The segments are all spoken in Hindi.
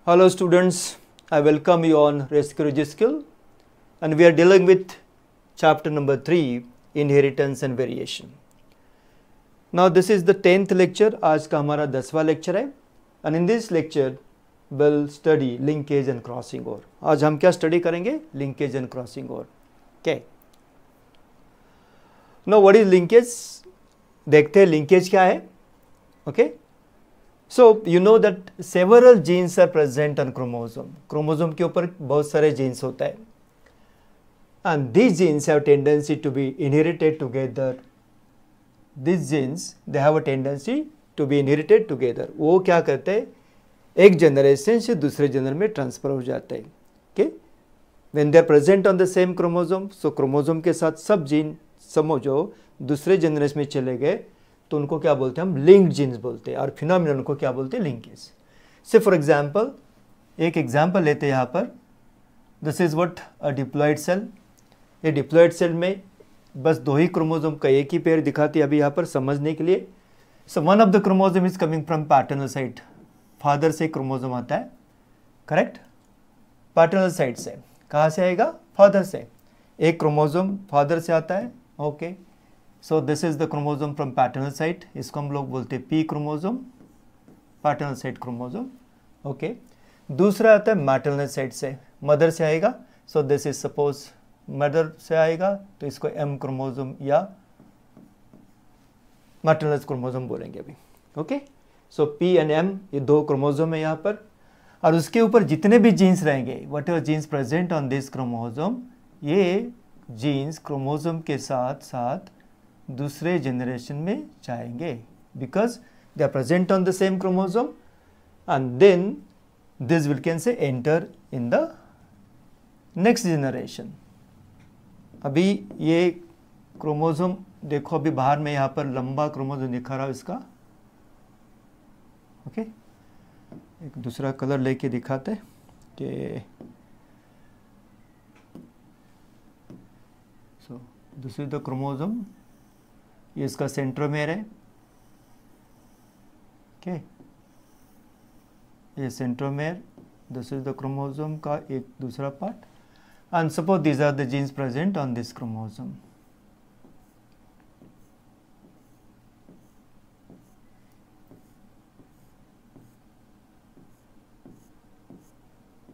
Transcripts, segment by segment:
Hello students, I welcome you on Rescue Skill and we are dealing with chapter number 3 Inheritance and Variation. Now this is the 10th lecture, आज का हमारा 10वां lecture है and in this lecture we'll study linkage and crossing over. आज हम क्या study करेंगे? Linkage and crossing over. Okay. Now what is linkage? देखते हैं linkage क्या है? Okay. So you know that several genes are present on chromosome. Chromosome के ऊपर बहुत सारे genes होता है. And these genes have tendency to be inherited together. These genes they have a tendency to be inherited together. वो क्या करते हैं? एक generation से दूसरे जनरेशन में ट्रांसफर हो जाते हैं. Okay? When they are present on the same chromosome, so chromosome के साथ सब जीन समझो दूसरे जनरेशन में चले गए तो उनको क्या बोलते हैं हम लिंक्ड जीन्स बोलते हैं और फिनोमिनन को क्या बोलते हैं लिंकेज. से फॉर एग्जांपल एक एग्जांपल लेते हैं यहाँ पर. This is what a diploid cell. ये डिप्लॉयड सेल में बस दो ही क्रोमोसोम का एक ही पेयर दिखाती है अभी यहाँ पर समझने के लिए. So one of the chromosome is coming from paternal side. Father से क्रोमोसोम आता है, करेक्ट. पैटर्नल साइड से कहाँ से आएगा? फादर से. एक क्रोमोसोम फादर से आता है. Okay. So this is the chromosome from paternal side. इसको हम लोग बोलते हैं P chromosome, paternal side chromosome. Okay. दूसरा आता है मैटर्नल साइड से, मदर से आएगा. So this is suppose mother से आएगा तो इसको एम क्रोमोसोम या मैटर्नल क्रोमोसोम बोलेंगे अभी. Okay. So P and M ये दो क्रोमोसोम है यहाँ पर और उसके ऊपर जितने भी जीन्स रहेंगे whatever genes present on this chromosome, ये जीन्स क्रोमोसोम के साथ साथ दूसरे जनरेशन में जाएंगे because they are present on the same chromosome and then this will can say enter in the next generation. अभी ये क्रोमोसोम देखो, अभी बाहर में यहाँ पर लंबा क्रोमोसोम दिखा रहा है इसका. ओके. एक दूसरा कलर लेके दिखाते कि so this is the chromosome. ये इसका सेंट्रोमेयर है. ओके. ये centromere, this is the chromosome का एक दूसरा part and suppose these are the genes present on this chromosome.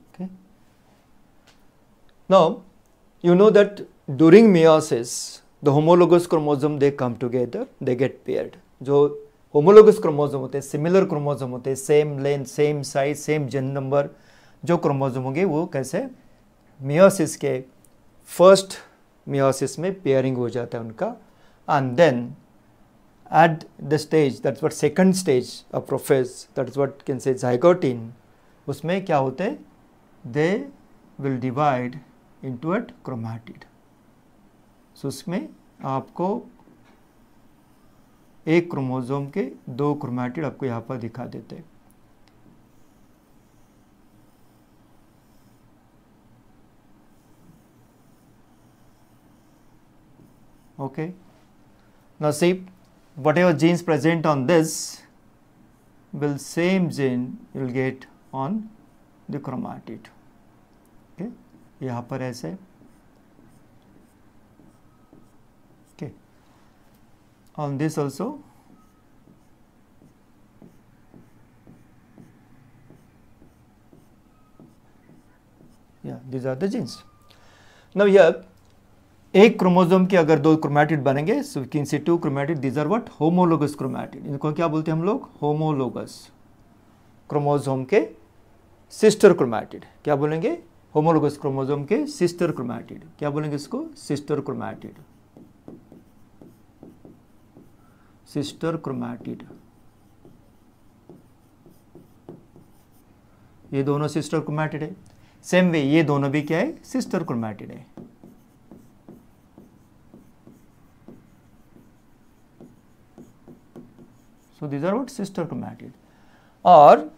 Okay. Now you know that during meiosis the homologous chromosome they come together, they get paired. जो homologous chromosome होते हैं, similar chromosome होते हैं, same length, same size, same gen number, जो chromosome होंगे वो कैसे meiosis के first meiosis में pairing हो जाता है उनका. And then at the stage, that's what second stage of prophase, that's what can say zygote, उसमें क्या होते हैं? They will divide into a chromatid. सो उसमें आपको एक क्रोमोसोम के दो क्रोमैटिड आपको यहाँ पर दिखा देते हैं. Okay. Now see what ever genes present on this will same gene will get on the chromatid. Okay. यहाँ पर ऐसे on this also. Yeah, these are the genes. Now here एक क्रोमोसोम के अगर दो क्रोमैटिड बनेंगे, so we can say two chromatid. These are what? Homologous chromatid. इनको क्या बोलते हैं हम लोग? Homologous. क्रोमोसोम के सिस्टर क्रोमैटिड क्या बोलेंगे? होमोलोगस क्रोमोसोम के सिस्टर क्रोमैटिड क्या बोलेंगे इसको? Sister chromatid. Sister chromatid. ये दोनों सिस्टर क्रोमैटिड है. सेम वे ये दोनों भी क्या है? सिस्टर क्रोमैटिड है. So these are what? Sister chromatid. और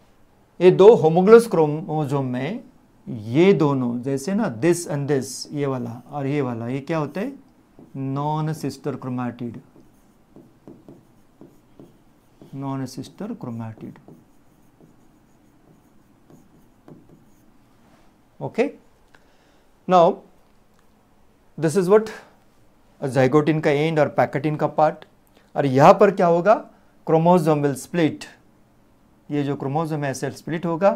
ये दो होमोलोगस क्रोमोसोम में ये दोनों जैसे ना दिस एंड दिस, ये वाला और ये वाला, ये क्या होता है? Non sister chromatid. Non sister chromatid. Okay, now this is what zygotene का एंड और पैकेटिन का पार्ट। और यहाँ पर क्या होगा, क्रोमोसोम विल स्प्लिट, ये जो क्रोमोसोम है ऐसे स्प्लिट होगा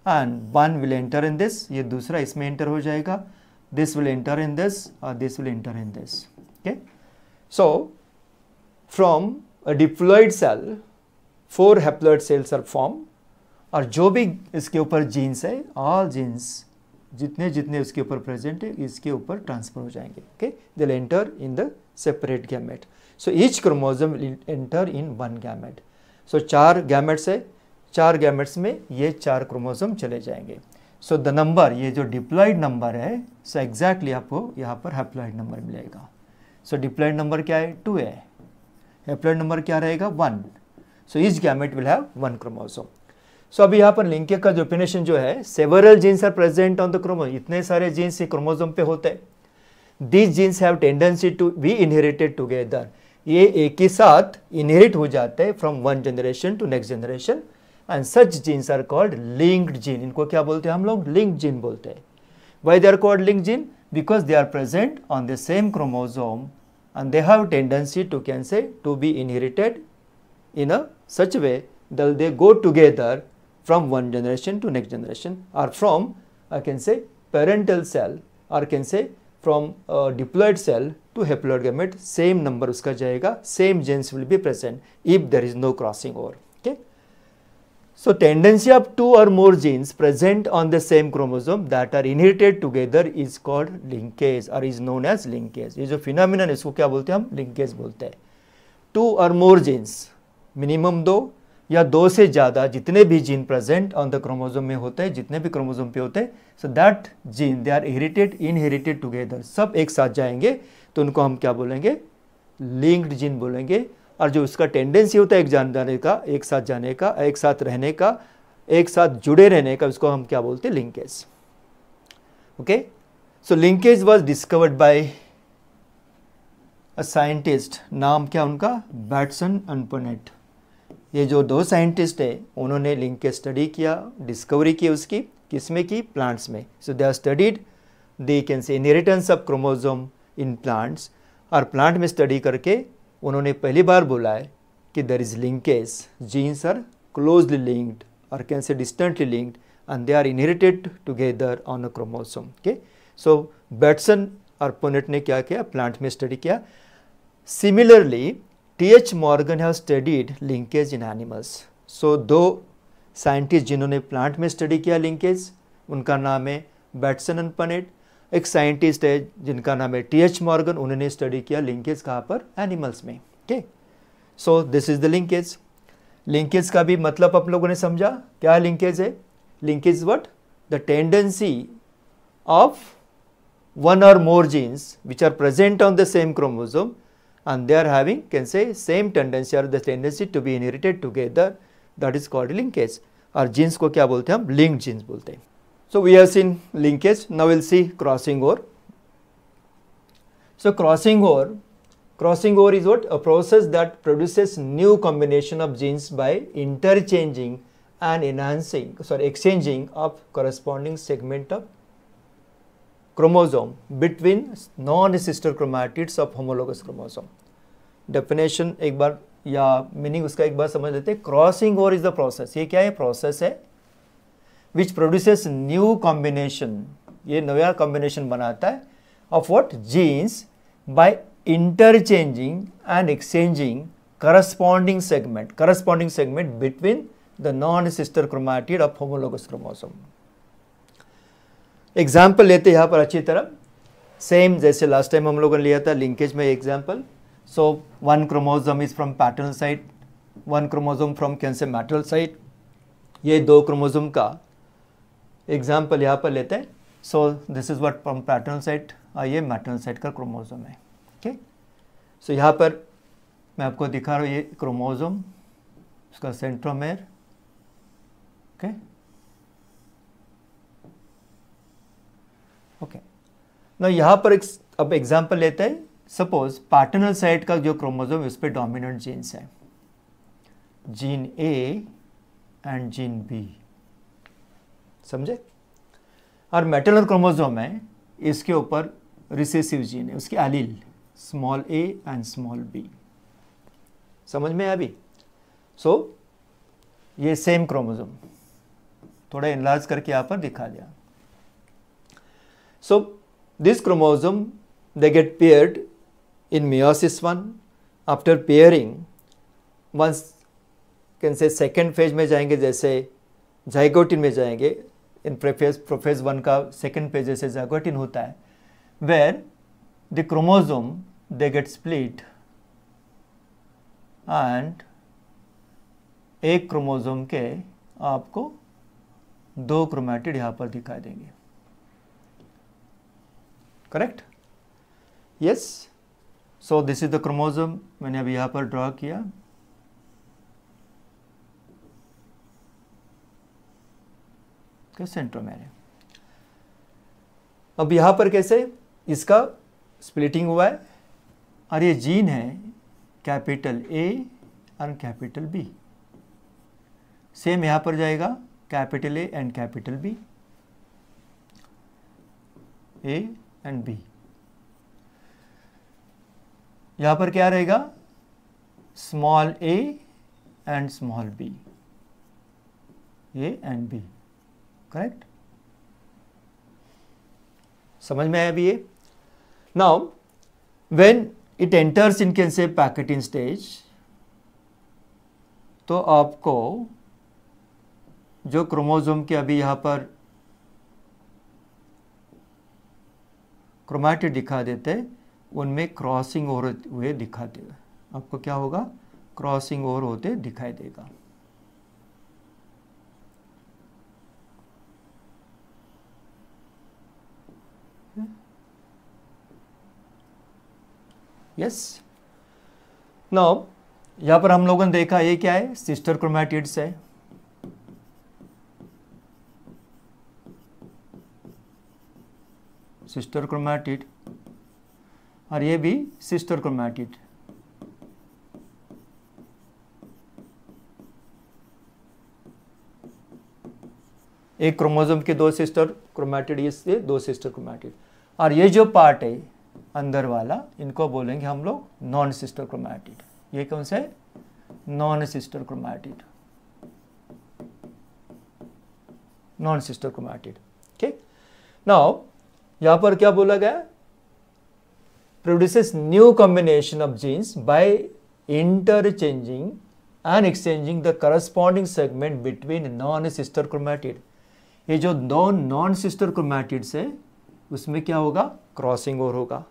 and one will enter in this, ये दूसरा इसमें एंटर हो जाएगा, this will enter in this और this will enter in this. Okay, so from a diploid cell 4 haploid cells are form, और जो भी इसके ऊपर जीन्स है, ऑल जीन्स जितने जितने उसके ऊपर प्रेजेंट है इसके ऊपर ट्रांसफर हो जाएंगे। Okay, they will enter in the separate gamete, so each chromosome will enter in one gamete. So 4 gametes है, 4 गैमेट्स में ये 4 क्रोमोसोम चले जाएंगे। सो द नंबर, ये जो डिप्लॉयड नंबर है, सो एग्जैक्टली आपको यहाँ पर हैप्लॉयड नंबर मिलेगा। सो डिप्लॉयड नंबर क्या है, 2 है, हैप्लॉयड नंबर क्या रहेगा, 1। So each gamete will have 1 chromosome. So अभी यहाँ पर लिंकेज का डेफिनेशन जो है, several genes are present on the chromosome, इतने सारे जीन्स क्रोमोसोम पे होते हैं। These genes have tendency to be inherited together, ये एक ही साथ इनहेरिट हो जाते हैं from one generation to next generation, and such genes are called linked gene. इनको क्या बोलते हैं हम लोग, लिंक्ड जीन बोलते हैं। Why they are called linked gene, because they are present on the same chromosome and they have tendency to can say to be inherited in a such way that they go together from one generation to next generation, or from I can say parental cell, or can say from diploid cell to haploid gamete, same number उसका जाएगा, same genes will be present if there is no crossing over. Okay, so tendency of 2 or more genes present on the same chromosome that are inherited together is called linkage or is known as linkage. ये जो phenomenon है इसको क्या बोलते हैं हम, linkage बोलते हैं। 2 or more genes, मिनिमम 2 या 2 से ज़्यादा जितने भी gene present on the chromosome में होते हैं, जितने भी क्रोमोसोम पे होते हैं, so that gene they are inherited together, सब एक साथ जाएंगे, तो उनको हम क्या बोलेंगे, लिंक्ड जीन बोलेंगे। और जो उसका टेंडेंसी होता है एक जाने का, एक साथ जाने का, एक साथ रहने का, एक साथ जुड़े रहने का, उसको हम क्या बोलते हैं, linkage. Okay, so linkage was discovered by a scientist, नाम क्या उनका, बैटसन एंड पुनेट। ये जो 2 साइंटिस्ट है उन्होंने लिंकेज स्टडी किया, डिस्कवरी की उसकी, किसमें की, प्लांट्स में। So they are studied they can say inheritance of chromosome in plants, और प्लांट में स्टडी करके उन्होंने पहली बार बोला है कि there is linkage, genes are closely linked और can say distantly linked and they are inherited together on a chromosome. Okay, so Bateson और पुनेट ने क्या किया, प्लांट में स्टडी किया। Similarly T.H. Morgan have studied linkage in animals. So 2 scientist जिन्होंने प्लांट में स्टडी किया लिंकेज, उनका नाम है बैटसन एंड पुनेट। एक साइंटिस्ट है जिनका नाम है T.H. Morgan, उन्होंने स्टडी किया लिंकेज कहाँ पर, एनिमल्स में। Okay, so this is the linkage. Linkage का भी मतलब आप लोगों ने समझा, क्या लिंकेज है, linkage what, the tendency of 1 or more genes which are present on the same chromosome and they are having can say same tendency or the tendency to be inherited together, that is called linkage। और जीन्स को क्या बोलते हैं हम, लिंक्ड जीन्स बोलते हैं। So we have seen linkage, now will see crossing over. So crossing over is what, a process that produces new combination of genes by interchanging and exchanging of corresponding segment of chromosome between non-sister chromatids of homologous chromosome। Definition एक बार या मीनिंग उसका एक बार समझ लेते हैं। Crossing over is the process, ये क्या है, प्रोसेस है विच प्रोड्यूसेस न्यू कॉम्बिनेशन, ये नया कॉम्बिनेशन बनाता है of what, genes by interchanging and exchanging corresponding segment between the non sister chromatid of homologous chromosome. Example लेते हैं यहाँ पर अच्छी तरह, सेम जैसे लास्ट टाइम हम लोगों ने लिया था लिंकेज में example. So 1 chromosome is from paternal side, 1 chromosome from can say maternal side. ये 2 क्रोमोसोम का एग्जाम्पल यहाँ पर लेते हैं। सो this is what from paternal side, ये मैटरनल साइड का क्रोमोसोम है। ओके, सो यहाँ पर मैं आपको दिखा रहा हूँ ये क्रोमोसोम, उसका सेंट्रोमेर। ओके ओके, ना यहाँ पर अब एग्जाम्पल लेते हैं। सपोज पैटर्नल साइड का जो क्रोमोसोम उस पर डोमिनेंट जीन्स है, gene A and gene B, समझे। और मैटरनल क्रोमोसोम है, इसके ऊपर रिसेसिव जीन है, उसकी allele small a and small b। समझ में अभी? सो ये सेम क्रोमोसोम थोड़ा एनलार्ज करके यहाँ पर दिखा दिया। So this chromosome they get paired in meiosis 1। After pairing once can say second phase में जाएंगे, जैसे जाइगोटिन में जाएंगे। इन प्रोफेज 1 का सेकेंड फेज जैसे जाइगोटिन होता है, where the chromosome they get split and एक क्रोमोसोम के आपको 2 क्रोमैटिड यहाँ पर दिखाई देंगे। Correct? Yes. So this is the chromosome, मैंने अभी यहाँ पर ड्रॉ किया। सेंट्रोमेर है। अब यहाँ पर कैसे इसका स्प्लिटिंग हुआ है, और ये जीन है कैपिटल A और कैपिटल B। सेम यहाँ पर जाएगा capital A and capital B, A and B। यहाँ पर क्या रहेगा? Small a and small b, A and B। Correct? समझ में आया अभी ये? Now when it enters in can say packeting stage, तो आपको जो क्रोमोसोम के अभी यहाँ पर क्रोमैटिड दिखा देते हैं, उनमें क्रॉसिंग ओवर हुए दिखा देगा। आपको क्या होगा? क्रॉसिंग ओवर होते दिखाई देगा। यस। नाउ यहां पर हम लोगों ने देखा ये क्या है? सिस्टर क्रोमैटिड्स है। सिस्टर क्रोमैटिड, और ये भी सिस्टर क्रोमैटिड। एक क्रोमोसोम के 2 सिस्टर क्रोमैटिड, ये 2 सिस्टर क्रोमैटिड। और ये जो पार्ट है अंदर वाला, इनको बोलेंगे हम लोग नॉन सिस्टर क्रोमैटिड। ये कौन सा है? Non sister chromatid, non sister chromatid. Okay, now यहां पर क्या बोला गया? produces new combination of genes by interchanging and exchanging the corresponding segment between non-sister chromatid। ये जो नॉन सिस्टर क्रोमैटिड्स है उसमें क्या होगा? क्रॉसिंग ओवर होगा।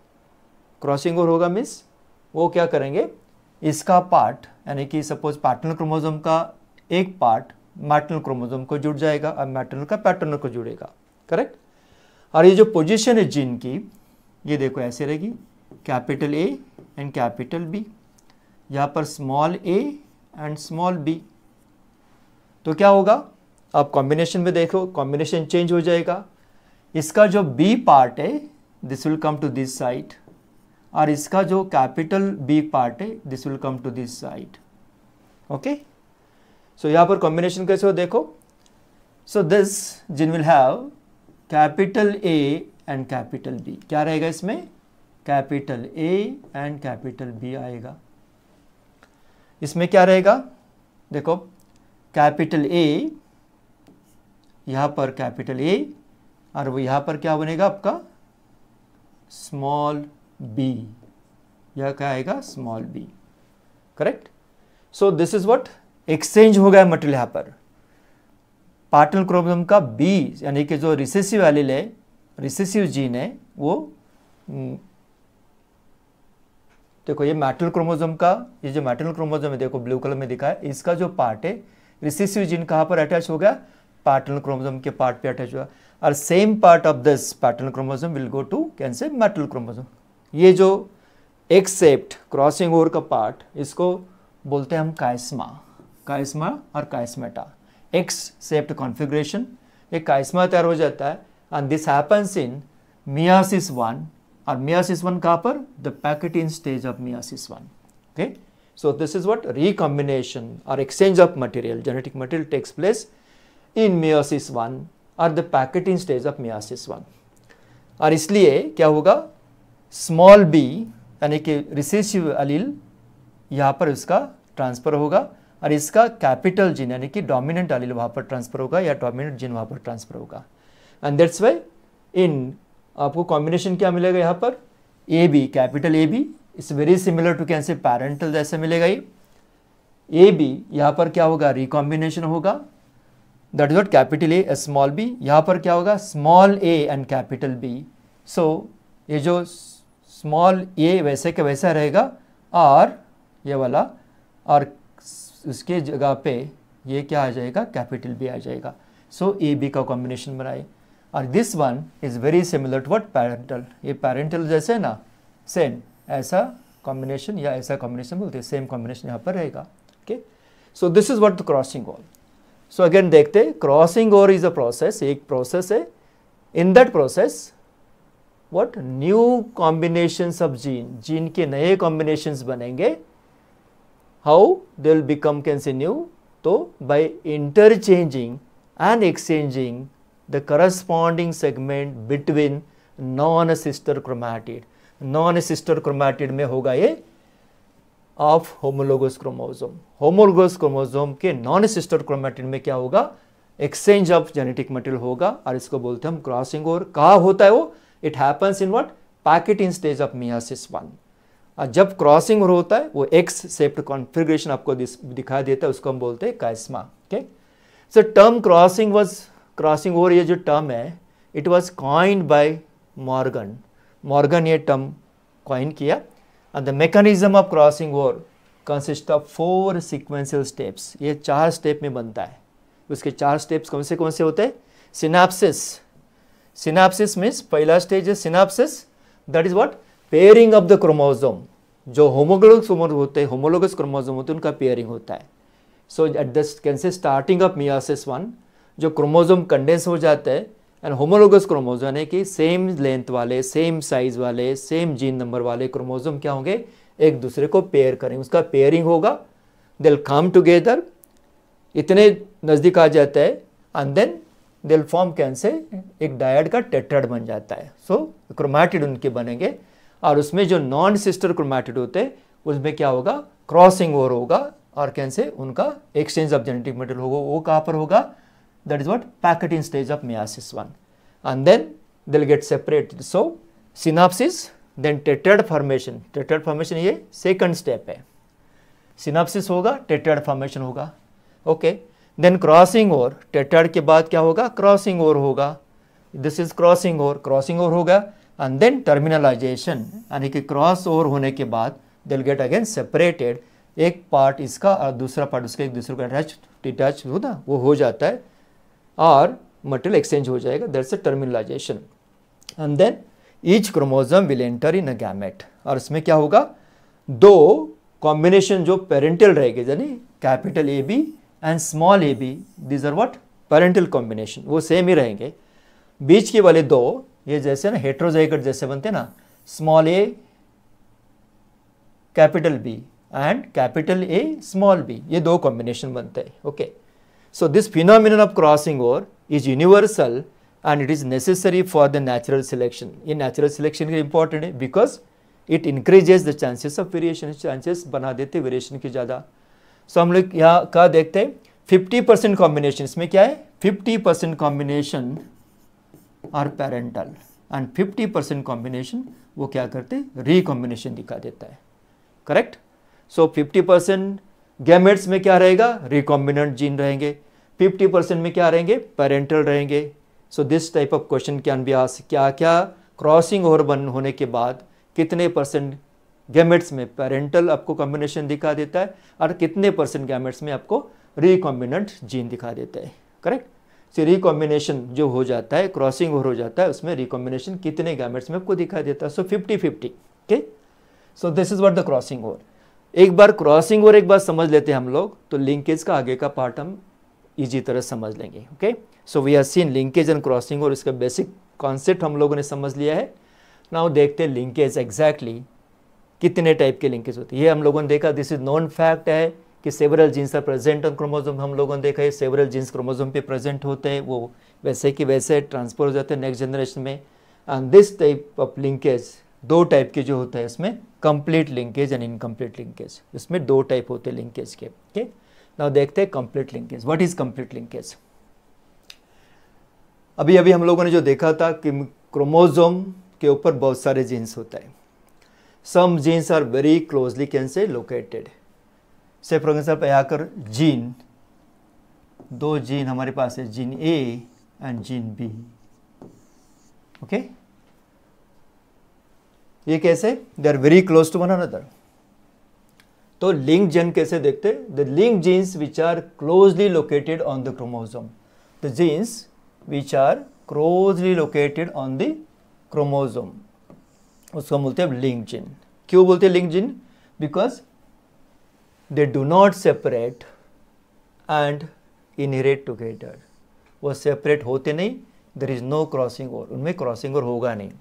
क्रॉसिंग ओवर होगा मीन्स वो क्या करेंगे? इसका पार्ट, यानी कि सपोज पैटर्नल क्रोमोसोम का एक पार्ट मैटरनल क्रोमोसोम को जुड़ जाएगा और मैटरनल का पैटर्नल को जुड़ेगा। करेक्ट? और ये जो पोजीशन है जीन की, ये देखो ऐसे रहेगी, capital A and capital B। यहाँ पर small a and small b। तो क्या होगा? आप कॉम्बिनेशन में देखो, कॉम्बिनेशन चेंज हो जाएगा। इसका जो B पार्ट है this will come to this side, और इसका जो कैपिटल B पार्ट है this will come to this side. Okay, so यहाँ पर कॉम्बिनेशन कैसे हो देखो। So this gene will have capital A and capital B। क्या रहेगा इसमें? Capital A and capital B आएगा। इसमें क्या रहेगा? देखो कैपिटल A, यहां पर कैपिटल A, और वो यहां पर क्या बनेगा आपका? Small b। यह क्या आएगा? Small b। Correct? So this is what exchange हो गया मटेरियल। यहां पर पैटर्नल क्रोमोसोम का B, यानी कि जो रिसेसिव एलील है, रिसेसिव जीन है, वो देखो ये मैटरनल क्रोमोसोम का, ये जो मैटरनल क्रोमोसोम है देखो ब्लू कलर में दिखा है, इसका जो पार्ट है रिसेसिव जीन कहाँ पर अटैच हो गया? पैटर्नल क्रोमोसोम के पार्ट पे अटैच हुआ। और same part of this paternal chromosome will go to can say maternal chromosome. ये जो एक्सेप्ट क्रॉसिंग ओवर का पार्ट, इसको बोलते हैं हम काइस्मा। काइस्मा और काइस्मेटा, एक्सेप्ट कॉन्फ़िगरेशन, एक काइस्मा तैयार हो जाता है। And this happens in meiosis 1। और meiosis 1 कहाँ पर? The Packetin stage of meiosis 1. Okay, so this is what recombination or exchange of material, genetic material takes place in meiosis 1, और the packeting stage of meiosis 1। और इसलिए क्या होगा, स्मॉल बी यानी कि रिसेसिव अलील यहाँ पर इसका ट्रांसफ़र होगा और इसका कैपिटल जीन यानी कि डोमिनेंट अलील वहाँ पर ट्रांसफ़र होगा या डोमिनेंट जीन वहाँ पर ट्रांसफ़र होगा। एंड दैट्स वाई इन आपको कॉम्बिनेशन क्या मिलेगा यहाँ पर, A B, capital A B is very similar to can say parental जैसे मिलेगा ये। ए बी यहाँ पर क्या होगा, रिकॉम्बिनेशन होगा, that is what capital A small B. यहाँ पर क्या होगा, small A and capital B. So ये जो स्मॉल ए वैसे का वैसा रहेगा और ये वाला, और उसके जगह पे ये क्या आ जाएगा, कैपिटल बी आ जाएगा। सो ए बी का कॉम्बिनेशन बनाए। और this one is very similar to what, parental. ये पैरेंटल जैसे है ना, सेम ऐसा कॉम्बिनेशन या ऐसा कॉम्बिनेशन बोलते हैं, सेम कॉम्बिनेशन यहाँ पर रहेगा। Okay, so this is what the crossing over. So again देखते हैं, crossing over is a process, एक प्रोसेस है। In that process what, new combinations of gene, gene के नए कॉम्बिनेशंस बनेंगे। How they will become can say new, तो by interchanging and exchanging the corresponding segment between non-sister chromatid। non-sister chromatid में होगा ये of homologous chromosome. Homologous chromosome के non-sister chromatid में क्या होगा, एक्सचेंज ऑफ जेनेटिक मटेरियल होगा और इसको बोलते हैं हम क्रॉसिंग ओवर। कहाँ होता है वो, it happens in what, packeting stage of meiosis 1। और जब क्रॉसिंग ओवर होता है वो एक्स शेप्ड कॉन्फ़िगरेशन आपको दिखा देता है, उसको हम बोलते हैं काइस्मा। ओके, सो टर्म क्रॉसिंग ओवर ये जो टर्म है, it was coined bye Morgan. Morgan ये टर्म कॉइन किया। And the mechanism of crossing over consist of 4 sequential steps. ये 4 स्टेप में बनता है। उसके 4 स्टेप्स कौन से होते हैं, सिनाप्सिस। सिनाप्सिस मीन्स पहला स्टेज है synapsis, that is what, pairing of the chromosome. जो होमोलोगस क्रोमोसोम होते हैं उनका पेयरिंग होता है। So at the can say starting of meiosis 1 जो क्रोमोसोम कंडेंस हो जाता है एंड होमोलोगस क्रोमोसोम यानी कि सेम लेंथ वाले, सेम साइज वाले, सेम जीन नंबर वाले क्रोमोसोम क्या होंगे, एक दूसरे को पेयर करेंगे, उसका पेयरिंग होगा। दे विल कम टुगेदर, इतने नज़दीक आ जाता है and then they will form can say एक डायड का टेट्राड बन जाता है। सो क्रोमैटिड उनके बनेंगे और उसमें जो नॉन सिस्टर क्रोमैटिड होते हैं उसमें क्या होगा, क्रॉसिंग ओवर होगा और कैन से उनका एक्सचेंज ऑफ जेनेटिक मटेरियल होगा। वो कहाँ पर होगा, that is what, packeting stage of meiosis 1, and then they'll get separated। so synapsis, then tetrad formation। tetrad formation ये second step है। synapsis होगा, tetrad formation होगा। okay, then crossing over, tetrad के बाद क्या होगा, crossing over होगा। this is crossing over होगा and then terminalization यानी कि क्रॉस ओवर होने के बाद they'll get again separated। एक पार्ट इसका और दूसरा पार्ट उसका एक दूसरे को डिटैच होता वो हो जाता है और मटेरियल एक्सचेंज हो जाएगा, that's a terminalization. And then each chromosome will enter in a gamete. और इसमें क्या होगा, 2 कॉम्बिनेशन जो पेरेंटल रहेंगे यानी capital A B and small A B, these are what, parental combination, वो सेम ही रहेंगे। बीच के वाले 2 ये जैसे ना हेट्रोजाइगोट जैसे बनते हैं ना, small A capital B and capital A small B, ये 2 कॉम्बिनेशन बनते हैं। Okay, so this phenomenon of crossing over is universal and it is necessary for the natural selection। ये natural selection के important है because it increases the chances of variation, chances बना देते variation की ज़्यादा। so हम लोग यहाँ का देखते हैं 50% combination, इसमें क्या है, 50% combination are parental and 50% combination वो क्या करते हैं, recombination दिखा देता है। करेक्ट, सो 50% गैमेट्स में क्या रहेगा, रिकॉम्बिनेंट जीन रहेंगे, 50% में क्या रहेंगे, पेरेंटल रहेंगे। So this type of question can be asked, क्या क्या क्रॉसिंग ओवर बन होने के बाद कितने % गैमेट्स में पेरेंटल आपको कॉम्बिनेशन दिखा देता है और कितने % गैमेट्स में आपको रिकॉम्बिनेंट जीन दिखा देता है। करेक्ट, सो रिकॉम्बिनेशन जो हो जाता है, क्रॉसिंग ओवर हो जाता है, उसमें रिकॉम्बिनेशन कितने गैमेट्स में आपको दिखा देता है। सो 50-50। Okay, so this is what the crossing over. एक बार क्रॉसिंग ओवर एक बार समझ लेते हैं हम लोग, तो लिंकेज का आगे का पार्ट हम इजी तरह समझ लेंगे। Okay, so we have seen linkage and crossing over, इसका बेसिक कॉन्सेप्ट हम लोगों ने समझ लिया है। नाउ देखते हैं लिंकेज एग्जैक्टली कितने टाइप के लिंकेज होते हैं। ये हम लोगों ने देखा, दिस इज नॉन फैक्ट है, कि several genes are present on chromosome, हम लोगों ने देखा है सेवरल जीन्स क्रोमोसोम पे प्रेजेंट होते हैं, वो वैसे कि वैसे ट्रांसफर हो जाते हैं नेक्स्ट जनरेशन में। And this type of linkage, दो टाइप के जो होता है इसमें, complete linkage and incomplete linkage, इसमें दो टाइप होते हैं लिंकेज के। ओके, नाउ देखते हैं complete linkage. What is complete linkage? अभी अभी हम लोगों ने जो देखा था कि क्रोमोसोम के ऊपर बहुत सारे जीन्स होता है। Some genes are very closely can say located. Say for example यहाँ कर जीन, दो जीन हमारे पास है, gene A and gene B. Okay, ये कैसे? They are very close to one another. तो लिंक जीन कैसे देखते? The link genes which are closely located on the chromosome, the genes which are closely located on the chromosome, उसको बोलते हैं लिंक जीन। क्यों बोलते हैं link gene? Because they do not separate and inherit together, वो सेपरेट होते नहीं, there is no crossing over, उनमें क्रॉसिंग ओवर होगा नहीं।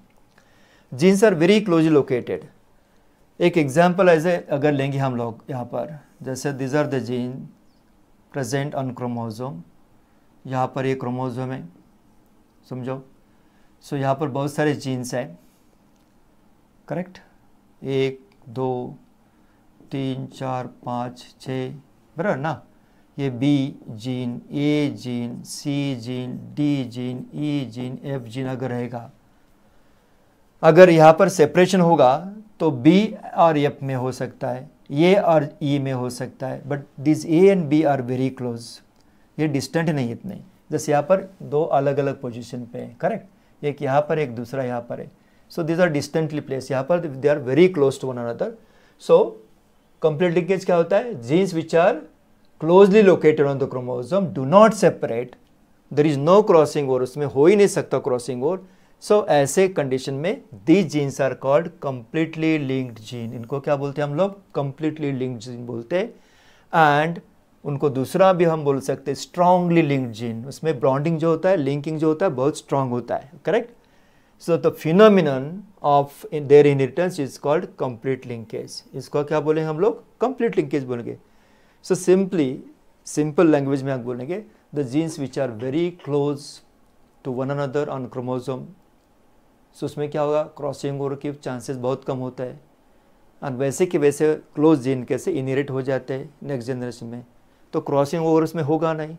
Genes are very closely located. एक एग्जाम्पल ऐसे अगर लेंगे हम लोग यहाँ पर, जैसे this are the gene present on chromosome, यहाँ पर ये क्रोमोसोम है, समझो। सो यहाँ पर बहुत सारे जीन्स हैं, करेक्ट, 1 2 3 4 5 6, बराबर ना। ये B gene, A gene, C gene, D gene, E gene, F gene अगर रहेगा, अगर यहाँ पर सेपरेशन होगा तो बी और एफ में हो सकता है, ए और ई में हो सकता है, but this A and B are very close, ये डिस्टेंट नहीं इतने। जैसे यहाँ पर दो अलग अलग पोजीशन पे हैं, करेक्ट, एक यहाँ पर एक दूसरा यहाँ पर है। So this are distantly place, यहाँ पर they are very close to one another. So complete linkage क्या होता है? Genes which are closely located on the chromosome do not separate, there is no crossing over, उसमें हो ही नहीं सकता क्रॉसिंग ओवर। सो ऐसे कंडीशन में these genes are called completely linked gene. इनको क्या बोलते हैं हम लोग? कंप्लीटली लिंक्ड जीन बोलते हैं। एंड उनको दूसरा भी हम बोल सकते हैं स्ट्रांगली लिंक्ड जीन, उसमें बॉन्डिंग जो होता है, लिंकिंग जो होता है, बहुत स्ट्रांग होता है, correct. So the phenomenon of their inheritance is called complete linkage. इसको क्या बोलेंगे हम लोग? कंप्लीट लिंकेज बोलेंगे। सो सिंपल लैंग्वेज में आप बोलेंगे the genes which are very close to one another on chromosome. So उसमें क्या होगा? क्रॉसिंग ओवर के चांसेस बहुत कम होता है। और वैसे के वैसे क्लोज जीन कैसे इनहेरिट हो जाते हैं नेक्स्ट जनरेशन में, तो क्रॉसिंग ओवर उसमें होगा नहीं।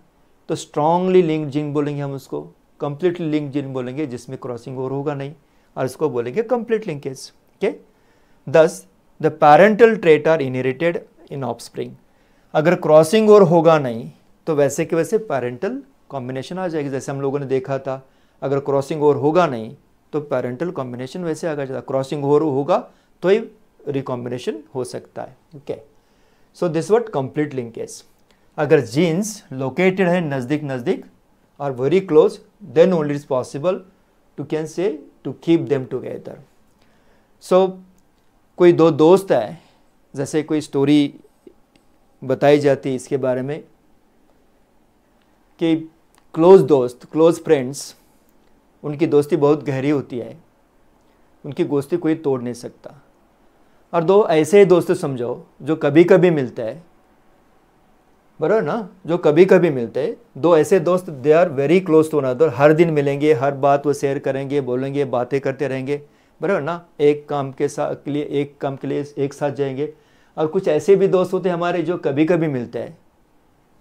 तो स्ट्रांगली लिंक्ड जीन बोलेंगे हम उसको, कंप्लीटली लिंक्ड जीन बोलेंगे जिसमें क्रॉसिंग ओवर होगा नहीं, और इसको बोलेंगे complete linkage. Okay, thus the parental trait are inherited in offspring. अगर क्रॉसिंग ओवर होगा नहीं तो वैसे के वैसे पैरेंटल कॉम्बिनेशन आ जाएगी। जैसे हम लोगों ने देखा था, अगर क्रॉसिंग ओवर होगा नहीं तो पैरेंटल कॉम्बिनेशन वैसे आ जाता, क्रॉसिंग ओवर होगा तो ही रिकॉम्बिनेशन हो सकता है। Okay, so this what complete linkage. अगर जीन्स लोकेटेड है नज़दीक नज़दीक और very close, then only is possible to can say to keep them together. So कोई दो दोस्त है, जैसे कोई स्टोरी बताई जाती है इसके बारे में कि क्लोज दोस्त, क्लोज फ्रेंड्स, उनकी दोस्ती बहुत गहरी होती है, उनकी दोस्ती कोई तोड़ नहीं सकता। और दो ऐसे दोस्त समझो जो कभी कभी मिलते हैं, बराबर ना, जो कभी कभी मिलते हैं, दो ऐसे दोस्त, they are very close to one another, हर दिन मिलेंगे, हर बात वो शेयर करेंगे, बोलेंगे, बातें करते रहेंगे, बराबर ना, एक काम के लिए एक साथ जाएंगे। और कुछ ऐसे भी दोस्त होते हैं हमारे जो कभी कभी मिलते हैं,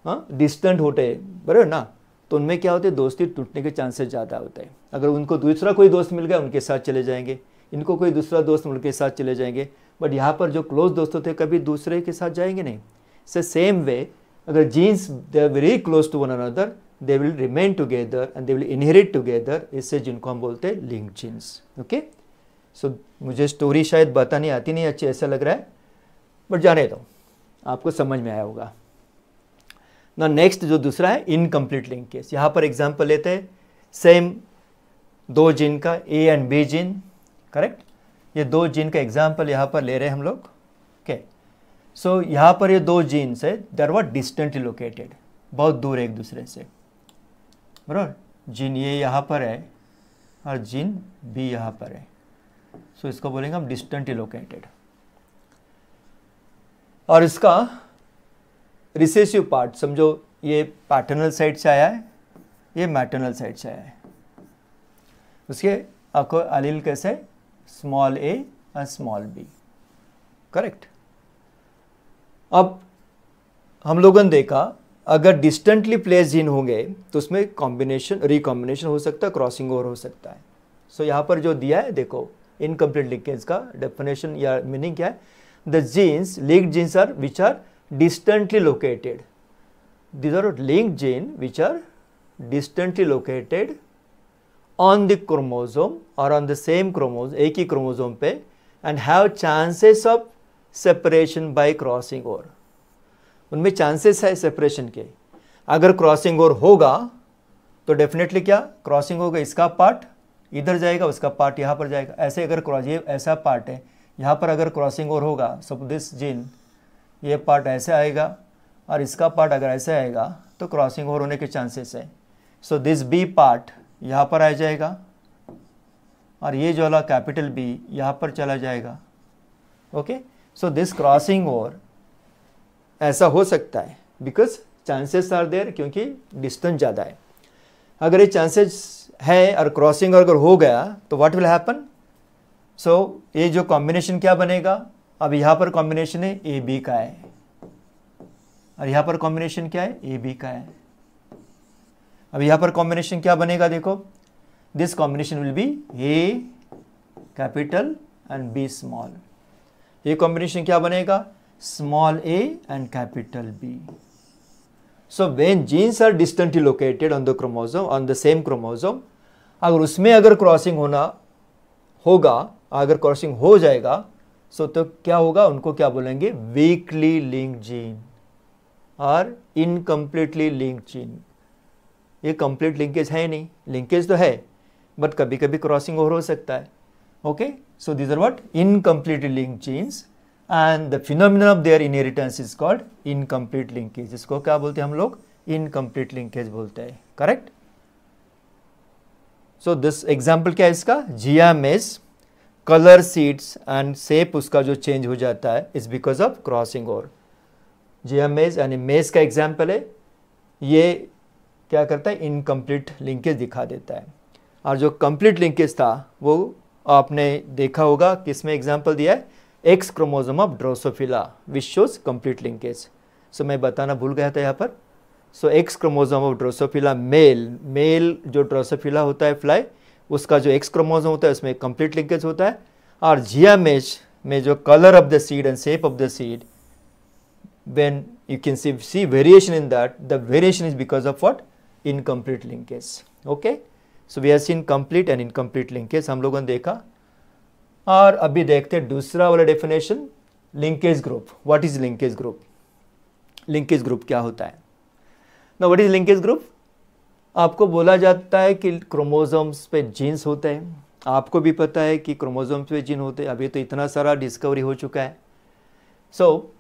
हाँ, डिस्टेंट होते हैं, बराबर ना, तो उनमें क्या होते हैं? दोस्ती टूटने के चांसेस ज़्यादा होते हैं। अगर उनको दूसरा कोई दोस्त मिल गया उनके साथ चले जाएंगे, इनको कोई दूसरा दोस्त उनके साथ चले जाएंगे, बट यहाँ पर जो क्लोज दोस्त होते हैं कभी दूसरे के साथ जाएंगे नहीं। सो सेम वे, अगर genes they are very close to one another, they will remain together and they will inherit together, इससे जिनको हम बोलते हैं लिंक जीन्स। ओके, सो मुझे स्टोरी शायद बतानी आती नहीं अच्छी, ऐसा लग रहा है, बट जाने दो, आपको समझ में आया होगा ना। नेक्स्ट जो दूसरा है इनकम्प्लीट लिंकेज। यहाँ पर एग्जाम्पल लेते हैं, सेम दो जीन का, A and B gene, correct, ये दो जीन का एग्जाम्पल यहाँ पर ले रहे हैं हम लोग। ओके, सो यहाँ पर ये दो जीन्स है, they are what distantly located, बहुत दूर है एक दूसरे से, बराबर। जीन ए यहाँ पर है और जीन बी यहाँ पर है, सो इसको बोलेंगे हम डिस्टेंटली लोकेटेड। और इसका रिसेसिव पार्ट समझो, ये पैटर्नल साइड से आया है, ये मैटरनल साइड से आया है, उसके आपको एलील कैसे, स्मॉल ए और स्मॉल बी, करेक्ट। अब हम लोगों ने देखा अगर डिस्टेंटली प्लेस जीन होंगे तो उसमें कॉम्बिनेशन रिकॉम्बिनेशन हो सकता है, क्रॉसिंग ओवर हो सकता है। सो यहाँ पर जो दिया है देखो, इनकम्प्लीट लिंकेज का डेफिनेशन या मीनिंग क्या है, the genes linked genes are which are distantly located, these are linked gene which are distantly located on the chromosome or on the same chromosome, एक ही क्रोमोसोम पे, and have chances of separation by crossing over, उनमें चांसेस है सेपरेशन के। अगर क्रॉसिंग ओवर होगा तो डेफिनेटली क्या क्रॉसिंग होगा, इसका पार्ट इधर जाएगा, उसका पार्ट यहाँ पर जाएगा। ऐसे अगर क्रॉस, ये ऐसा पार्ट है, यहाँ पर अगर क्रॉसिंग ओवर होगा, सपोज दिस जीन, ये पार्ट ऐसे आएगा और इसका पार्ट अगर ऐसे आएगा तो क्रॉसिंग ओवर होने के चांसेस है। सो दिस बी पार्ट यहाँ पर आ जाएगा और ये जो वाला कैपिटल बी यहाँ पर चला जाएगा। Okay, so this crossing over ऐसा हो सकता है बिकॉज चांसेस आर देयर, क्योंकि डिस्टेंस ज़्यादा है। अगर ये चांसेस है और क्रॉसिंग अगर हो गया तो व्हाट विल हैपन, सो ये जो कॉम्बिनेशन क्या बनेगा, अब यहाँ पर कॉम्बिनेशन है ए बी का है और यहाँ पर कॉम्बिनेशन क्या है, ए बी का है। अब यहाँ पर कॉम्बिनेशन क्या बनेगा, देखो this combination will be A capital and B small. ये कॉम्बिनेशन क्या बनेगा, small A and capital B. So when genes are distantly located on the chromosome, on the same chromosome, अगर उसमें अगर क्रॉसिंग होना होगा, अगर क्रॉसिंग हो जाएगा सो तो क्या होगा, उनको क्या बोलेंगे, वीकली लिंक्ड जीन और इनकम्प्लीटली लिंक्ड जीन। ये कंप्लीट लिंकेज है नहीं, लिंकेज तो है बट कभी कभी क्रॉसिंग ओवर हो सकता है। Okay, so these are what, incompletely linked genes and the phenomenon of their inheritance is called incomplete linkage. इसको क्या बोलते हैं हम लोग, इनकम्प्लीट लिंकेज बोलते हैं, करेक्ट। सो दिस एग्जाम्पल क्या है इसका, जिया मेज, कलर सीड्स एंड शेप उसका जो चेंज हो जाता है is because of crossing over. Zea mays यानी मेज का एग्जाम्पल है, ये क्या करता है, इनकम्प्लीट लिंकेज दिखा देता है। और जो कंप्लीट लिंकेज था वो आपने देखा होगा, किसमें एग्जाम्पल दिया है, X chromosome of Drosophila which shows complete linkage. So मैं बताना भूल गया था यहाँ पर। So X chromosome of Drosophila male जो ड्रोसोफिला होता है फ्लाई, उसका जो एक्स क्रोमोसोम होता है उसमें कंप्लीट लिंकेज होता है। और जिया मेज में जो colour of the seed and shape of the seed, when you can see variation in that, the variation is because of what, incomplete linkage. Okay, so we have seen complete and incomplete linkage हम लोगों ने देखा। और अभी देखते हैं दूसरा वाला definition, linkage group. What is linkage group, linkage group क्या होता है। ना व्हाट इज लिंकेज ग्रुप, आपको बोला जाता है कि क्रोमोसोम्स पे जीन्स होते हैं, आपको भी पता है कि क्रोमोसोम्स पे जीन होते हैं, अभी तो इतना सारा डिस्कवरी हो चुका है। सो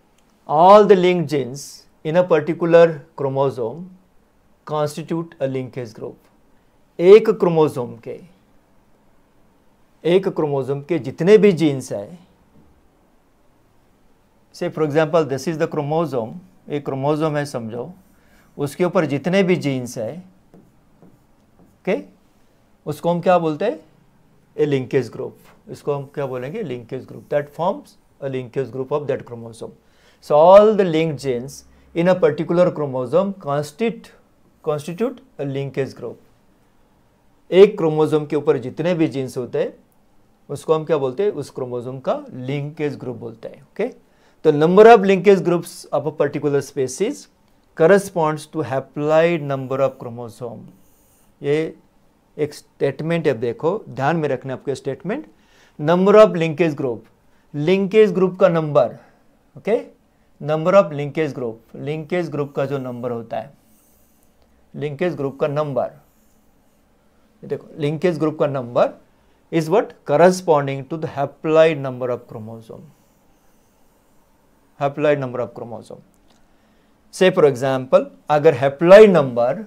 all the linked genes in a particular chromosome constitute a linkage group. एक क्रोमोसोम के जितने भी जीन्स है, से for example this is the chromosome, एक क्रोमोसोम है समझो, उसके ऊपर जितने भी जीन्स है, ओके, उसको हम क्या बोलते हैं, ए लिंकेज ग्रुप। इसको हम क्या बोलेंगे, linkage group, that forms a linkage group of that chromosome. So all the linked genes in a particular chromosome constitute a linkage group. एक क्रोमोसोम के ऊपर जितने भी जीन्स होते हैं उसको हम क्या बोलते हैं, उस क्रोमोसोम का लिंकेज ग्रुप बोलते हैं। ओके, तो number of linkage groups of a particular species corresponds to haploid number of chromosome. ये एक स्टेटमेंट है, देखो ध्यान में रखना आपके statement, number of linkage group, linkage group का number, okay, number of linkage group का जो नंबर होता है, लिंकेज ग्रुप का नंबर, देखो लिंकेज ग्रुप का number is what, corresponding to the haploid number of chromosome, haploid number of chromosome. So for example अगर haploid number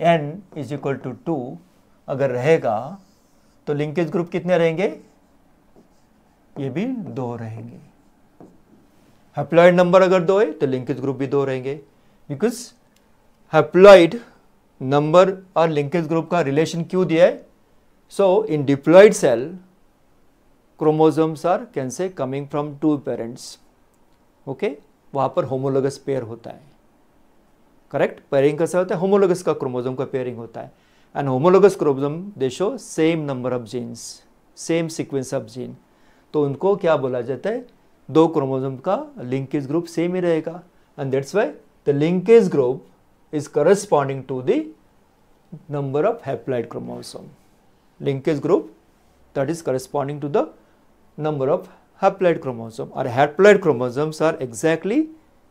n is equal to 2 अगर रहेगा तो लिंकेज ग्रुप कितने रहेंगे, ये भी 2 रहेंगे। हैप्लॉइड नंबर अगर 2 है तो लिंकेज ग्रुप भी 2 रहेंगे, बिकॉज हैप्लॉइड नंबर और लिंकेज ग्रुप का रिलेशन क्यों दिया है? So in diploid cell chromosomes are can say coming from 2 parents, okay, वहां पर होमोलोगस पेयर होता है, करेक्ट। पेयरिंग कैसा होता है? होमोलोगस का क्रोमोसोम का पेयरिंग होता है, and homologous chromosome they show same number of genes, same sequence of gene, तो उनको क्या बोला जाता है? 2 क्रोमोसोम का लिंकेज ग्रुप सेम ही रहेगा, and that's why the linkage group is corresponding to the number of haploid chromosome. Linkage group that is corresponding to the number of haploid chromosome, or haploid chromosomes are exactly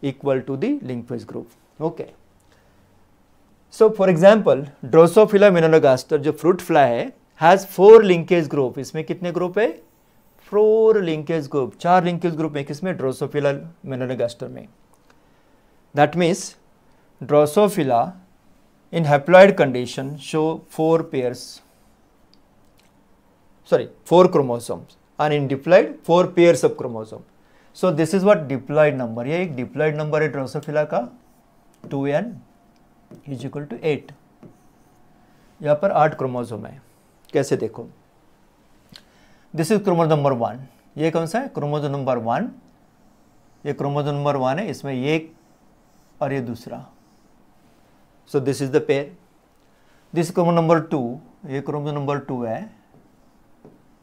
equal to the linkage group. Okay. So for example, Drosophila melanogaster जो fruit fly है has 4 linkage group. इसमें कितने ग्रुप है? 4 linkage group. 4 linkage group है किसमें? Drosophila melanogaster में. That means Drosophila in haploid condition show 4 chromosomes, and in diploid 4 pairs of chromosome. So this is what diploid number, ये एक diploid number है Drosophila का, 2n is equal to 8. यहाँ पर 8 क्रोमोसोम है, कैसे देखो? दिस इज क्रोमोसोम नंबर 1, ये कौन सा है? क्रोमोसोम नंबर 1, ये क्रोमोसोम नंबर 1 है, इसमें ये और ये दूसरा, so this is the pair. This chromosome number 2, ये chromosome number 2 है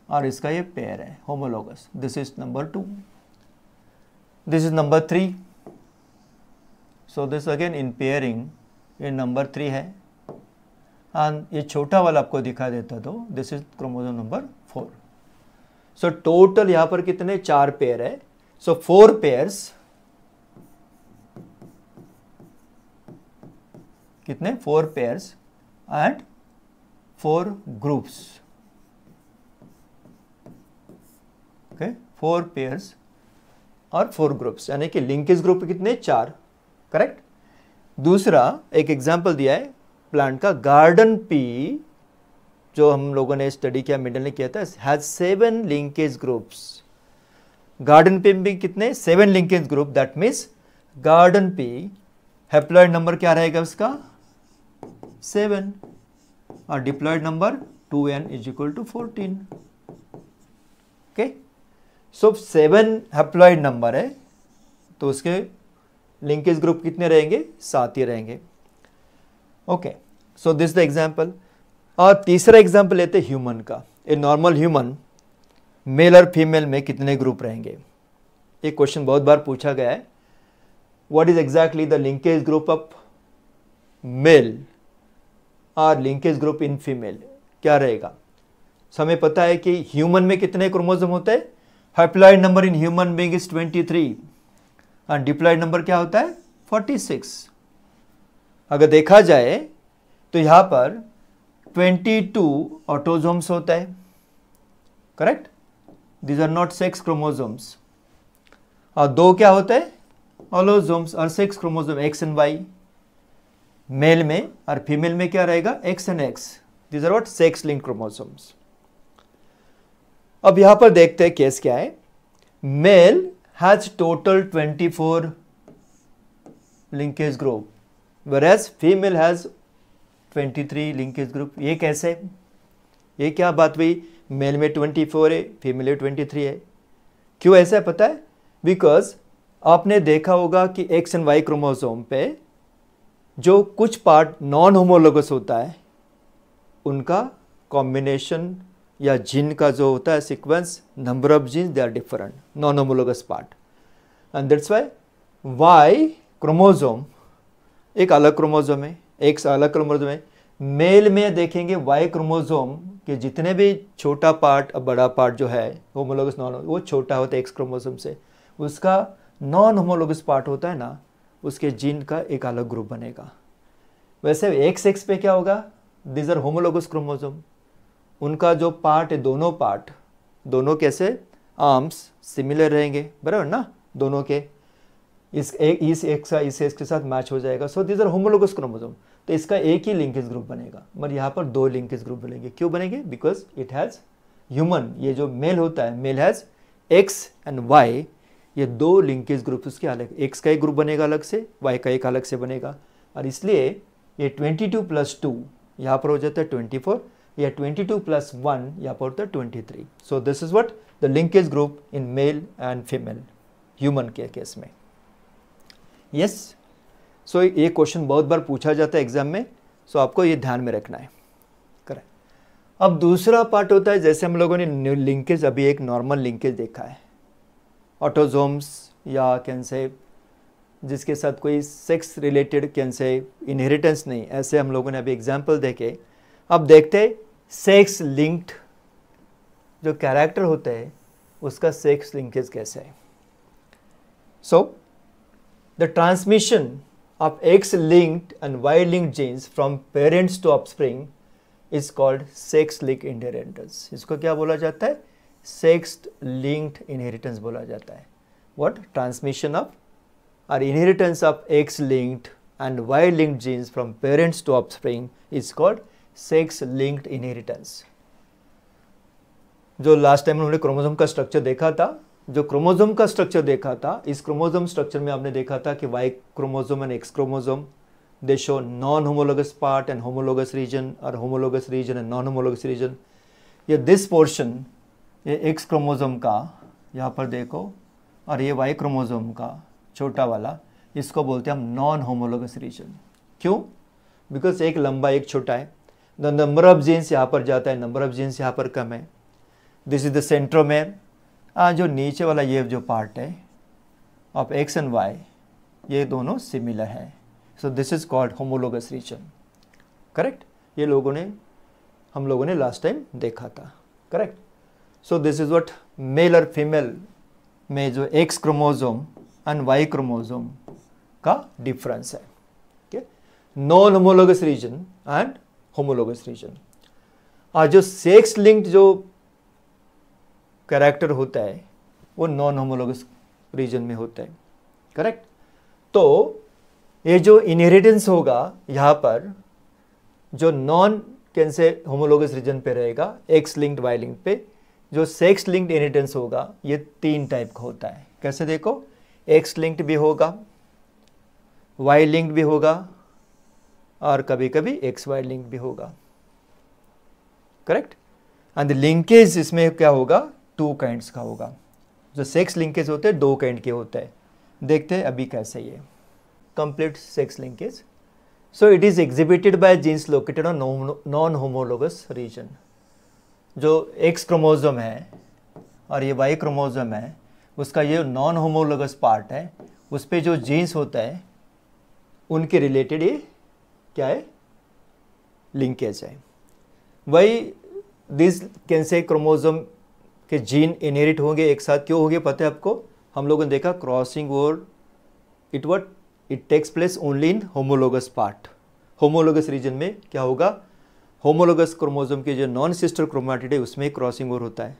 और इसका ये pair है homologous. This is number 2. This is number 3. So this again in pairing ये number 3 है, and ये छोटा वाला आपको दिखा देता तो this is chromosome number 4. So total यहाँ पर कितने? 4 pair है. So 4 pairs, कितने? 4 pairs and 4 groups, okay, 4 pairs और 4 groups, यानी कि लिंकेज ग्रुप कितने? 4, करेक्ट। दूसरा एक एग्जांपल दिया है प्लांट का, गार्डन पी, जो हम लोगों ने स्टडी किया, मिडल ने किया था, has 7 linkage groups. Garden pea भी कितने? 7 linkage group. That means garden pea haploid number क्या रहेगा उसका? 7, और diploid number 2n is equal to 14. Okay, so 7 haploid number है तो उसके लिंकेज ग्रुप कितने रहेंगे? 7 ही रहेंगे। Okay, so this the example. और तीसरा एग्जांपल लेते हैं ह्यूमन का। ए नॉर्मल ह्यूमन, मेल और फीमेल में कितने ग्रुप रहेंगे? एक क्वेश्चन बहुत बार पूछा गया है, what is exactly the linkage group of male और लिंकेज ग्रुप इन फीमेल, क्या रहेगा? हमें पता है कि ह्यूमन में कितने क्रोमोसोम होते हैं? Haploid number in human being is 23 और डिप्लॉइड नंबर क्या होता है? 46। अगर देखा जाए तो यहां पर 22 ऑटोसोम्स होता है, correct. These are not sex chromosomes. और 2 क्या होता है? ऑलोसोम्स और 6 chromosome X and Y. Male में और फीमेल में क्या रहेगा? X and X. These are what? Sex link chromosomes. अब यहां पर देखते हैं केस क्या है। Male has total 24 linkage group, whereas female has 23 linkage group. ये कैसे? ये क्या बात हुई? मेल में 24 है, फीमेल में 23 है। क्यों ऐसा है पता है? बिकॉज आपने देखा होगा कि एक्स एंड वाई क्रोमोसोम पे जो कुछ पार्ट नॉन होमोलोगस होता है, उनका कॉम्बिनेशन या जीन का जो होता है sequence, number of genes they are different, non homologous part, and that's why Y chromosome एक अलग क्रोमोसोम है, एक्स अलग क्रोमोसोम है। मेल में देखेंगे वाई क्रोमोसोम के जितने भी छोटा पार्ट और बड़ा पार्ट जो है होमोलोगस नॉन, वो छोटा होता है एक्स क्रोमोसोम से। उसका नॉन होमोलोगस पार्ट होता है ना, उसके जीन का एक अलग ग्रुप बनेगा। वैसे एक्स एक्स पे क्या होगा? These are homologous chromosome. उनका जो पार्ट है, दोनों पार्ट, दोनों कैसे आर्म्स सिमिलर रहेंगे, बराबर ना, दोनों के इस एक्स का इस एक्स के साथ मैच हो जाएगा। So these are homologous chromosome. तो इसका एक ही लिंकेज ग्रुप बनेगा, मगर यहाँ पर 2 लिंकेज ग्रुप बनेंगे। क्यों बनेंगे? बिकॉज इट हैज ह्यूमन, ये जो मेल होता है, male has X and Y ये दो लिंकेज ग्रुप उसके अलग, एक्स का एक ग्रुप बनेगा अलग से, वाई का एक अलग से बनेगा, और इसलिए ये 22 + 2 यहाँ पर हो जाता है 24, या 22 + 1 यहाँ पर होता है 23. सो this is what the linkage group in male and female human के केस में. यस, सो ये क्वेश्चन बहुत बार पूछा जाता है एग्जाम में, सो आपको ये ध्यान में रखना है. करेक्ट. अब दूसरा पार्ट होता है, जैसे हम लोगों ने लिंकेज, अभी एक नॉर्मल लिंकेज देखा है, ऑटोजोम्स या कैन से जिसके साथ कोई sex related can say inheritance नहीं, ऐसे हम लोगों ने अभी एग्जाम्पल देखे. अब देखते हैं सेक्स लिंक्ड जो कैरेक्टर होते हैं उसका सेक्स लिंकेज कैसे है. So the transmission of X-linked and Y-linked genes from parents to offspring is called sex-linked inheritance. इसको क्या बोला जाता है? Sex-linked inheritance बोला जाता है. What? Transmission of or inheritance of X-linked and Y-linked genes from parents to offspring is called sex-linked inheritance. जो लास्ट टाइम हमने क्रोमोसोम का स्ट्रक्चर देखा था, जो क्रोमोसोम का स्ट्रक्चर देखा था, इस क्रोमोसोम स्ट्रक्चर में आपने देखा था कि Y chromosome and X chromosome they show non homologous part and homologous region, और homologous region and non homologous region. ये दिस पोर्शन ये एक्स क्रोमोसोम का यहाँ पर देखो, और ये वाई क्रोमोसोम का छोटा वाला, इसको बोलते हैं हम नॉन होमोलोगस रीजन. क्यों? बिकॉज एक लंबा एक छोटा है. द नंबर ऑफ जीन्स यहाँ पर जाता है, नंबर ऑफ जीन्स यहाँ पर कम है. This is the centromere. जो नीचे वाला ये जो पार्ट है ऑफ एक्स एंड वाई, ये दोनों सिमिलर है. So this is called homologous region. Correct. ये हम लोगों ने लास्ट टाइम देखा था. Correct. So this is what male और फीमेल में जो X chromosome and Y chromosome का डिफरेंस है. Non homologous region and homologous region. जो सेक्स लिंक्ड जो कैरेक्टर होता है वो नॉन होमोलोगस रीजन में होता है. करेक्ट. तो ये जो इनहेरिटेंस होगा यहाँ पर, जो non can say homologous region पे रहेगा, एक्स लिंक्ड वाई लिंक्ड पे, जो सेक्स लिंक्ड इनहेरिटेंस होगा ये 3 टाइप का होता है. कैसे देखो, एक्स लिंक्ड भी होगा, वाई लिंक्ड भी होगा, और कभी कभी एक्स वाई लिंक्ड भी होगा. करेक्ट. एंड लिंकेज इसमें क्या होगा, 2 काइंड्स का होगा. जो सेक्स लिंकेज होते हैं 2 काइंड के होते हैं. देखते हैं अभी कैसे ये complete sex linkage. So it is exhibited by genes located on non homologous region. जो एक्स क्रोमोसोम है और ये वाई क्रोमोसोम है, उसका ये नॉन होमोलोगस पार्ट है, उस पर जो जीन्स होता है उनके रिलेटेड ये क्या है, लिंकेज है. वही दिस कैन से क्रोमोसोम के जीन इनहेरिट होंगे एक साथ. क्यों होंगे पता है आपको? हम लोगों ने देखा crossing over it takes place only in homologous part. Homologous region में क्या होगा, होमोलोगस क्रोमोसोम के जो नॉन सिस्टर क्रोमैटिड है उसमें क्रॉसिंग ओवर होता है.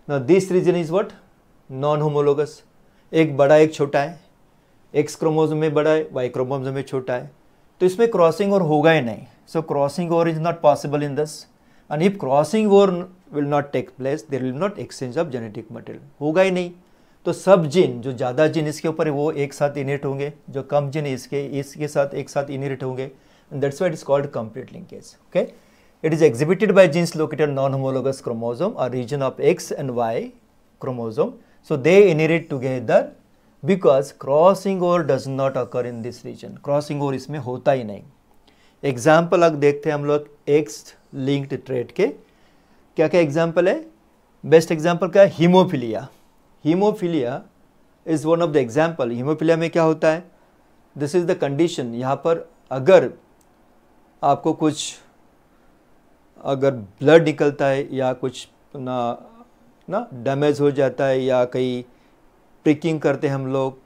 Now this region is what, non homologous. एक बड़ा एक छोटा है, एक्स क्रोमोसोम में बड़ा है, वाई क्रोमोसोम में छोटा है, तो इसमें क्रॉसिंग ओवर होगा ही नहीं. So crossing over is not possible in this. And if crossing over will not take place, there will not exchange of genetic material. होगा ही नहीं. तो सब जीन, जो ज़्यादा जीन इसके ऊपर है वो एक साथ इनहेरिट होंगे, जो कम जीन इसके साथ एक साथ इनहेरिट होंगे. And that's why it is called complete linkage. Okay? It is exhibited by genes located non-homologous chromosome or region of X and Y chromosome. So they inherit together because crossing over does not occur in this region. Crossing over इसमें होता ही नहीं. एग्जाम्पल अगर देखते हैं हम लोग एक्स लिंक्ड ट्रेट के, क्या क्या एग्जाम्पल है? बेस्ट एग्जाम्पल क्या है? Haemophilia. Haemophilia is one of the example. Haemophilia में क्या होता है, दिस इज द कंडीशन. यहाँ पर अगर आपको कुछ अगर ब्लड निकलता है या कुछ ना डैमेज हो जाता है या कहीं प्रिकिंग करते हैं हम लोग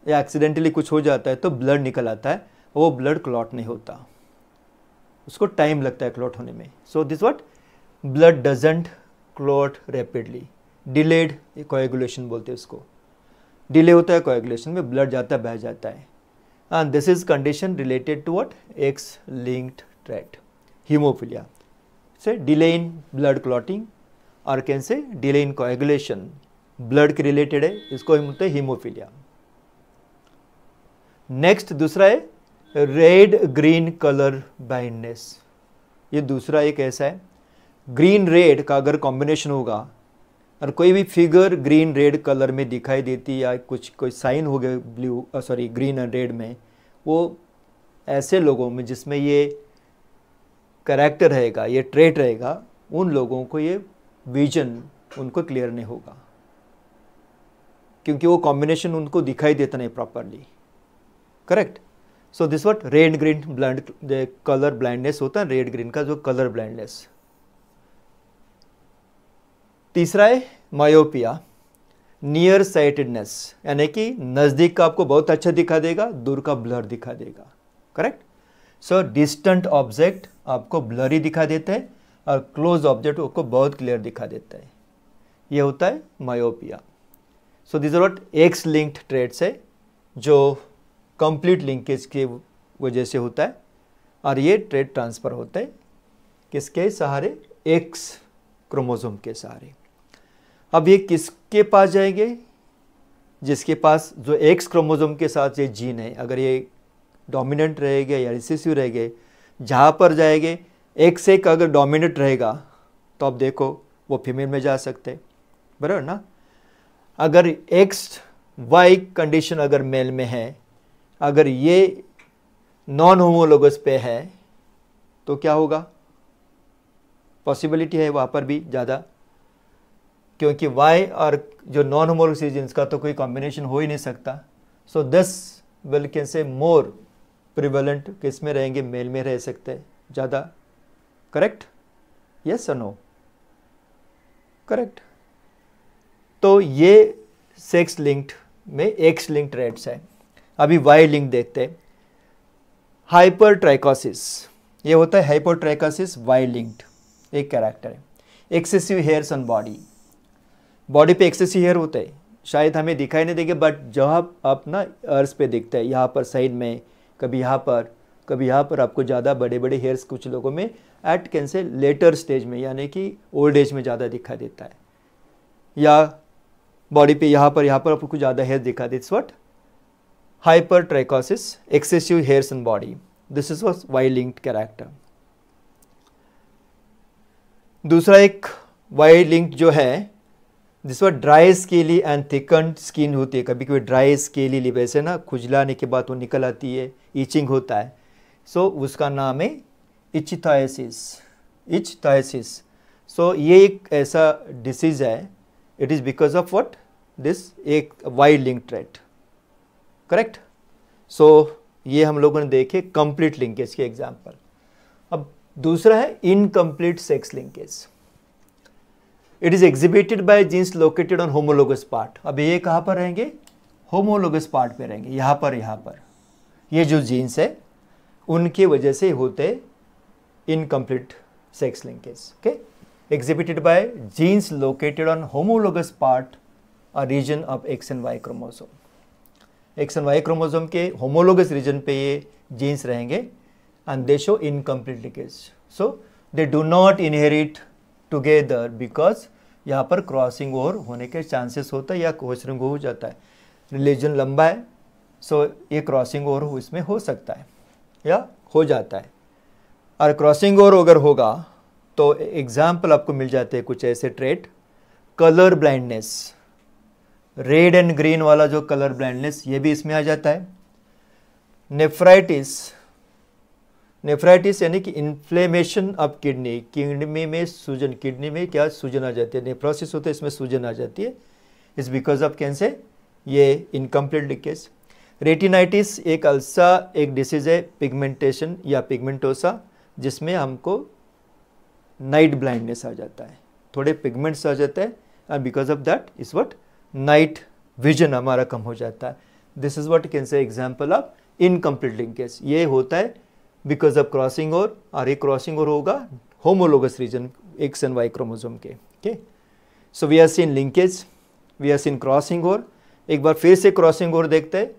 या एक्सीडेंटली कुछ हो जाता है तो ब्लड निकल आता है, वो ब्लड क्लॉट नहीं होता, उसको टाइम लगता है क्लॉट होने में. सो this what, blood doesn't clot rapidly, delayed coagulation बोलते हैं उसको. डिले होता है कोएगुलेशन में, ब्लड जाता है बह जाता है. And this is condition related to what, X linked trait hemophilia. Say delay in blood clotting और can say delay in coagulation blood के रिलेटेड है, इसको हम बोलते हैं हीमोफीलिया। नेक्स्ट दूसरा है रेड ग्रीन कलर ब्लाइंडनेस। ये दूसरा एक ऐसा है, ग्रीन रेड का अगर कॉम्बिनेशन होगा और कोई भी फिगर ग्रीन रेड कलर में दिखाई देती या कुछ कोई साइन हो गया ब्लू ग्रीन एंड रेड में, वो ऐसे लोगों में जिसमें ये कैरेक्टर रहेगा, ये ट्रेट रहेगा, उन लोगों को ये विजन उनको क्लियर नहीं होगा, क्योंकि वो कॉम्बिनेशन उनको दिखाई देता नहीं properly. Correct. So this what red green blind colour blindness होता है, रेड ग्रीन का जो कलर ब्लाइंडनेस। तीसरा है मायोपिया, नियर साइटेडनेस, यानी कि नज़दीक का आपको बहुत अच्छा दिखा देगा, दूर का ब्लर दिखा देगा। करेक्ट। सो डिस्टेंट ऑब्जेक्ट आपको ब्लरी दिखा देता है और क्लोज ऑब्जेक्ट आपको बहुत क्लियर दिखा देता है, ये होता है myopia. So this are what X linked traits है जो कंप्लीट लिंकेज की वजह से होता है, और ये ट्रेट ट्रांसफ़र होता है किसके सहारे, एक्स क्रोमोसोम के सहारे। अब ये किसके पास जाएंगे, जिसके पास जो एक्स क्रोमोसोम के साथ ये जीन है, अगर ये डोमिनेंट रहेगा या रिसेसिव रहेंगे, जहाँ पर जाएंगे एक्स एक अगर डोमिनेंट रहेगा तो अब देखो वो फीमेल में जा सकते हैं, बराबर ना। अगर एक्स वाई कंडीशन अगर मेल में है, अगर ये नॉन होमोलोगस पे है तो क्या होगा, पॉसिबिलिटी है वहाँ पर भी ज़्यादा, क्योंकि वाई और जो नॉन होमोलोगस रीजन्स का तो कोई कॉम्बिनेशन हो ही नहीं सकता। सो दिस विल कैन से मोर प्रिवेलेंट किस में रहेंगे, मेल में रह सकते हैं ज़्यादा। करेक्ट, यस और नो, करेक्ट। तो ये सेक्स लिंक्ड में एक्स लिंक्ड ट्रेट्स है। अभी वाई लिंक देखते हैं, हाइपरट्राइकोसिस, ये होता है हाइपरट्राइकोसिस वाई लिंक्ड एक कैरेक्टर है। Excessive hairs on body, body पे एक्सेसिव हेयर होते हैं, शायद हमें दिखाई नहीं देंगे, बट जहाँ आप ना अर्थ पे दिखता है, यहाँ पर साइड में, कभी यहाँ पर, कभी यहाँ पर आपको ज़्यादा बड़े बड़े हेयर्स कुछ लोगों में at can say later stage में, यानी कि ओल्ड एज में ज़्यादा दिखाई देता है, या बॉडी पे यहाँ पर आपको कुछ ज़्यादा हेयर दिखा दे, it's what hypertrichosis, excessive hairs in body, this is what Y linked character. दूसरा एक वाई लिंक्ड जो है, जिस पर dry scaly and thickened skin होती है, कभी कभी ड्राई स्केली वैसे ना खुजलाने के बाद वो निकल आती है, ईचिंग होता है, सो उसका नाम है इच्थायसिस, इच्थायसिस। सो ये एक ऐसा डिसीज है, it is because of what this एक वाई लिंक ट्रेट। करेक्ट। सो ये हम लोगों ने देखे कंप्लीट लिंकेज के एग्जाम्पल। अब दूसरा है incomplete sex linkage, it is exhibited by genes located on homologous part. अब ये कहाँ पर रहेंगे, होमोलोगस पार्ट पे रहेंगे, यहाँ पर ये जो जीन्स है उनके वजह से होते incomplete sex linkage. Okay, exhibited by genes located on homologous part और region of X and Y chromosome. X and Y chromosome के होमोलोगस रीजन पे ये जीन्स रहेंगे and they show incomplete linkage, so they do not inherit together because यहाँ पर क्रॉसिंग ओवर होने के चांसेस होता है या क्रॉसिंग हो जाता है, रिलीजन लंबा है, सो ये क्रॉसिंग ओवर इसमें हो सकता है या हो जाता है। और क्रॉसिंग ओवर अगर होगा तो एग्जाम्पल आपको मिल जाते हैं कुछ ऐसे trait, colour blindness, red and green वाला जो कलर ब्लाइंडनेस ये भी इसमें आ जाता है। नेफ्राइटिस, नेफ्राइटिस यानी कि इन्फ्लेमेशन ऑफ किडनी, किडनी में सूजन, किडनी में क्या सूजन आ जाती है, नेफ्रोसिस होता है, इसमें सूजन आ जाती है, इस बिकॉज ऑफ कैंसर, ये इनकम्प्लीट लीकेज। रेटिनाइटिस एक अल्सा एक डिसीज है, पिगमेंटेशन या पिगमेंटोसा, जिसमें हमको नाइट ब्लाइंडनेस आ जाता है, थोड़े पिगमेंट्स आ जाते हैं and because of that is what night vision हमारा कम हो जाता है। This is what can say example of incomplete linkage. ये होता है बिकॉज ऑफ क्रॉसिंग ओवर, और ये क्रॉसिंग ओवर होगा homologous region X and Y chromosome के। Okay, so we are seen linkage, we are seen crossing over. एक बार फिर से क्रॉसिंग ओवर देखते हैं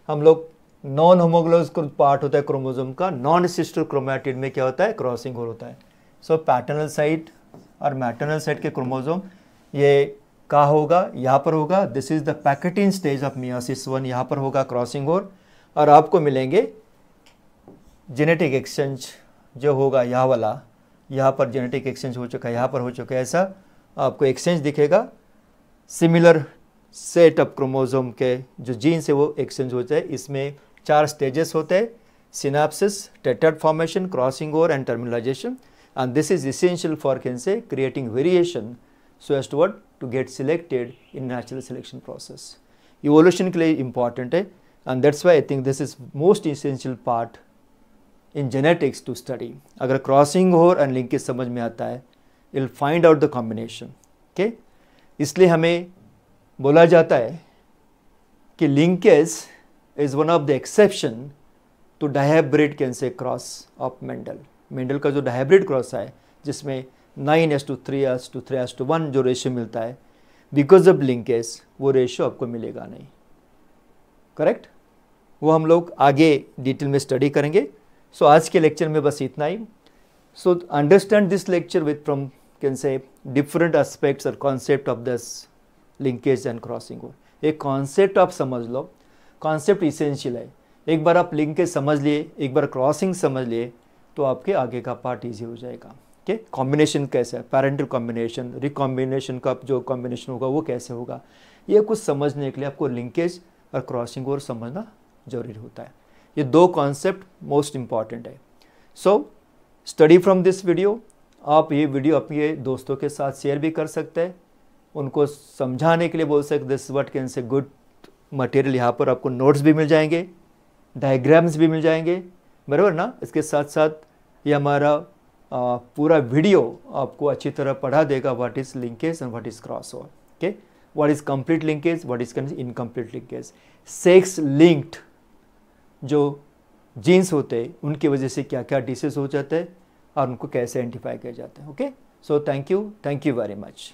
हम लोग। नॉन होमोलोगस पार्ट होता है क्रोमोसोम का, नॉन सिस्टर क्रोमैटिड में क्या होता है, क्रॉसिंग ओवर होता है। सो पैटर्नल साइड और मैटरनल साइड के क्रोमोसोम ये कहाँ होगा, यहाँ पर होगा। This is the pachytene stage of meiosis 1, यहाँ पर होगा क्रॉसिंग ओवर, और आपको मिलेंगे जेनेटिक एक्सचेंज जो होगा यहाँ वाला, यहाँ पर जेनेटिक एक्सचेंज हो चुका है, यहाँ पर हो चुका है, ऐसा आपको एक्सचेंज दिखेगा। सिमिलर सेट ऑफ क्रोमोसोम के जो जीन्स है वो एक्सचेंज होता है। इसमें 4 स्टेजेस होते हैं, synapsis, tetrad formation, crossing over and terminalization, and this is essential for can say creating variation so as to what to get selected in natural selection process. Evolution के लिए इंपॉर्टेंट है, and that's why I think this is most essential part in genetics to study. अगर क्रॉसिंग ओवर एंड लिंकेज समझ में आता है, will find out the combination. Okay, इसलिए हमें बोला जाता है कि linkage is one of the exception to dihybrid can say cross of Mendel. Mendel का जो डायहाइब्रिड क्रॉस है जिसमें 9:3:3:1 जो रेशियो मिलता है, बिकॉज ऑफ लिंकेज वो रेशियो आपको मिलेगा नहीं। करेक्ट, वो हम लोग आगे डिटेल में स्टडी करेंगे। सो आज के लेक्चर में बस इतना ही। So understand this lecture with from can say different aspects और concept of this linkage and crossing over. एक कॉन्सेप्ट आप समझ लो, कॉन्सेप्ट इसेंशियल है। एक बार आप लिंकेज समझ लिए, एक बार क्रॉसिंग समझ लिए, तो आपके आगे का पार्ट ईजी हो जाएगा। ओके, कॉम्बिनेशन कैसे है, पैरेंटल कॉम्बिनेशन, रिकॉम्बिनेशन का जो कॉम्बिनेशन होगा वो कैसे होगा, ये कुछ समझने के लिए आपको लिंकेज और क्रॉसिंग ओवर समझना जरूरी होता है। ये 2 कॉन्सेप्ट मोस्ट इंपॉर्टेंट है। So study from this video. आप ये वीडियो अपने दोस्तों के साथ शेयर भी कर सकते हैं, उनको समझाने के लिए बोल सकते दिस व्हाट कैन से गुड मटेरियल। यहाँ पर आपको नोट्स भी मिल जाएंगे, डायग्राम्स भी मिल जाएंगे, बराबर ना। इसके साथ साथ ये हमारा पूरा वीडियो आपको अच्छी तरह पढ़ा देगा what is linkage and what is cross over. Okay, what is complete linkage, what is can incomplete linkage, sex linked जो जीन्स होते हैं उनकी वजह से क्या क्या डिसीज हो जाते हैं और उनको कैसे आइडेंटिफाई किया जाता है। Okay, so thank you very much.